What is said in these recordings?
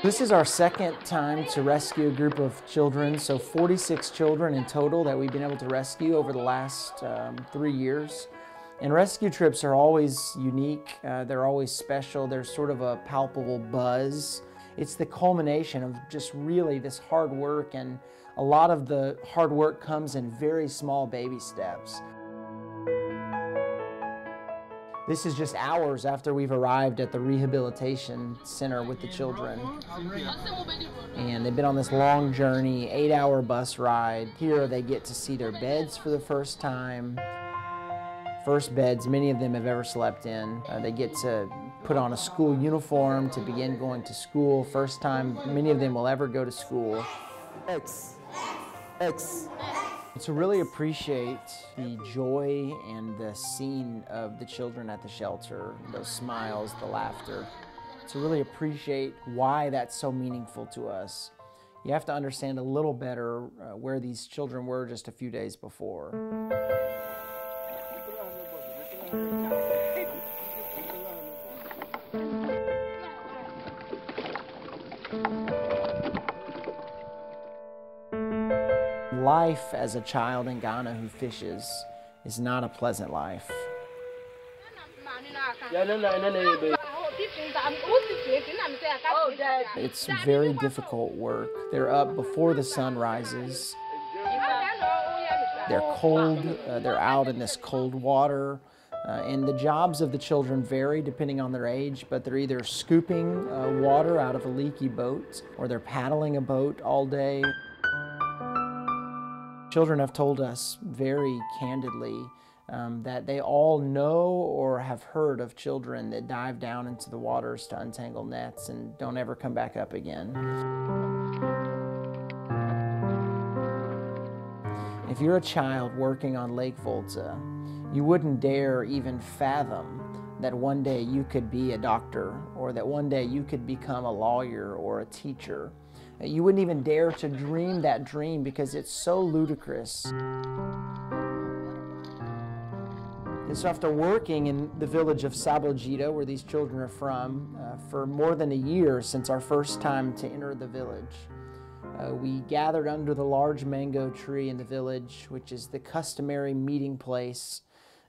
This is our second time to rescue a group of children, so 46 children in total that we've been able to rescue over the last 3 years. And rescue trips are always unique, they're always special, there's sort of a palpable buzz. It's the culmination of just really this hard work, and a lot of the hard work comes in very small baby steps. This is just hours after we've arrived at the rehabilitation center with the children. And they've been on this long journey, 8-hour bus ride. Here they get to see their beds for the first time. First beds many of them have ever slept in. They get to put on a school uniform to begin going to school. First time many of them will ever go to school. X. To really appreciate the joy and the scene of the children at the shelter, those smiles, the laughter, to really appreciate why that's so meaningful to us, you have to understand a little better where these children were just a few days before. Life as a child in Ghana who fishes is not a pleasant life. It's very difficult work. They're up before the sun rises. They're cold, they're out in this cold water. And the jobs of the children vary depending on their age, but they're either scooping water out of a leaky boat, or they're paddling a boat all day. Children have told us very candidly that they all know or have heard of children that dive down into the waters to untangle nets and don't ever come back up again. If you're a child working on Lake Volta, you wouldn't dare even fathom that one day you could be a doctor, or that one day you could become a lawyer or a teacher. You wouldn't even dare to dream that dream because it's so ludicrous. And so after working in the village of Sabojito, where these children are from, for more than a year since our first time to enter the village, we gathered under the large mango tree in the village, which is the customary meeting place.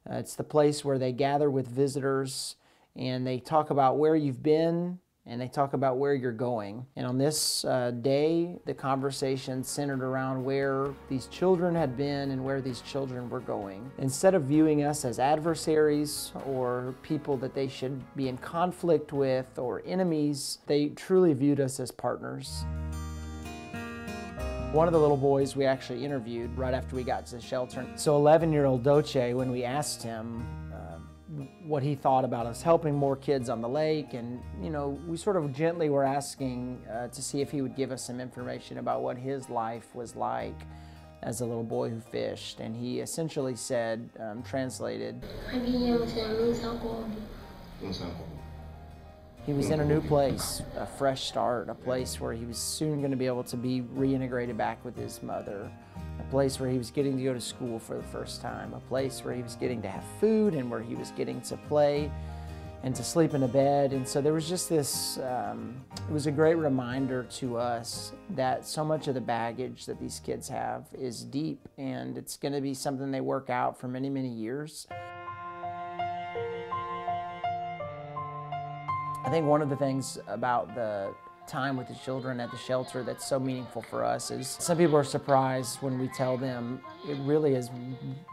It's the place where they gather with visitors and they talk about where you've been, and they talk about where you're going. And on this day, the conversation centered around where these children had been and where these children were going. Instead of viewing us as adversaries or people that they should be in conflict with or enemies, they truly viewed us as partners. One of the little boys we actually interviewed right after we got to the shelter. So 11-year-old Doche, when we asked him what he thought about us helping more kids on the lake, and we sort of gently were asking to see if he would give us some information about what his life was like as a little boy who fished, and he essentially said, translated, he was in a new place, a fresh start, a place where he was soon going to be able to be reintegrated back with his mother, a place where he was getting to go to school for the first time, a place where he was getting to have food and where he was getting to play and to sleep in a bed. And so there was just this, it was a great reminder to us that so much of the baggage that these kids have is deep, and it's going to be something they work out for many, many years. I think one of the things about the time with the children at the shelter that's so meaningful for us is some people are surprised when we tell them it really is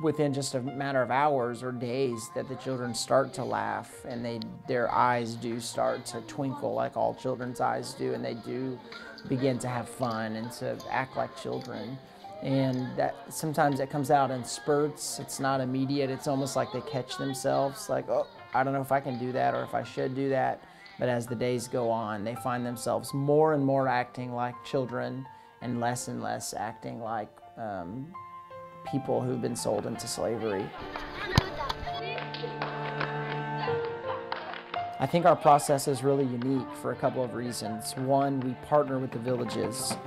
within just a matter of hours or days that the children start to laugh, and their eyes do start to twinkle like all children's eyes do, and they do begin to have fun and to act like children. And that sometimes it comes out in spurts. It's not immediate. It's almost like they catch themselves like, oh, I don't know if I can do that or if I should do that. But as the days go on, they find themselves more and more acting like children and less acting like people who've been sold into slavery. I think our process is really unique for a couple of reasons. One, we partner with the villages,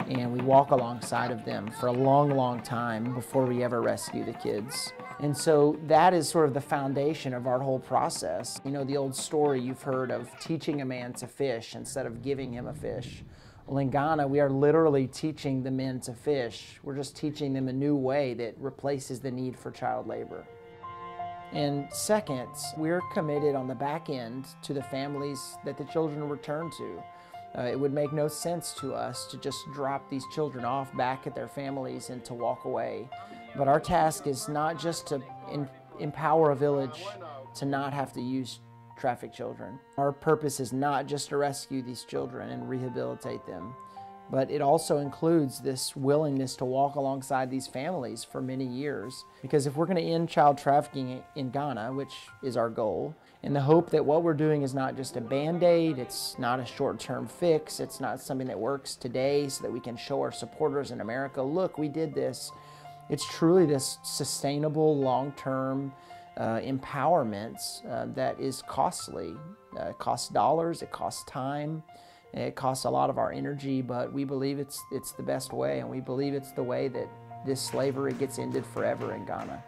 and we walk alongside of them for a long, long time before we ever rescue the kids. And so that is sort of the foundation of our whole process. You know, the old story you've heard of teaching a man to fish instead of giving him a fish. Well, in Ghana, we are literally teaching the men to fish. We're just teaching them a new way that replaces the need for child labor. And second, we're committed on the back end to the families that the children return to. It would make no sense to us to just drop these children off back at their families and to walk away. But our task is not just to empower a village to not have to use trafficked children. Our purpose is not just to rescue these children and rehabilitate them, but it also includes this willingness to walk alongside these families for many years. Because if we're going to end child trafficking in Ghana, which is our goal, in the hope that what we're doing is not just a Band-Aid, it's not a short-term fix, it's not something that works today so that we can show our supporters in America, look, we did this. It's truly this sustainable, long-term empowerment that is costly. It costs dollars, it costs time, it costs a lot of our energy, but we believe it's the best way, and we believe it's the way that this slavery gets ended forever in Ghana.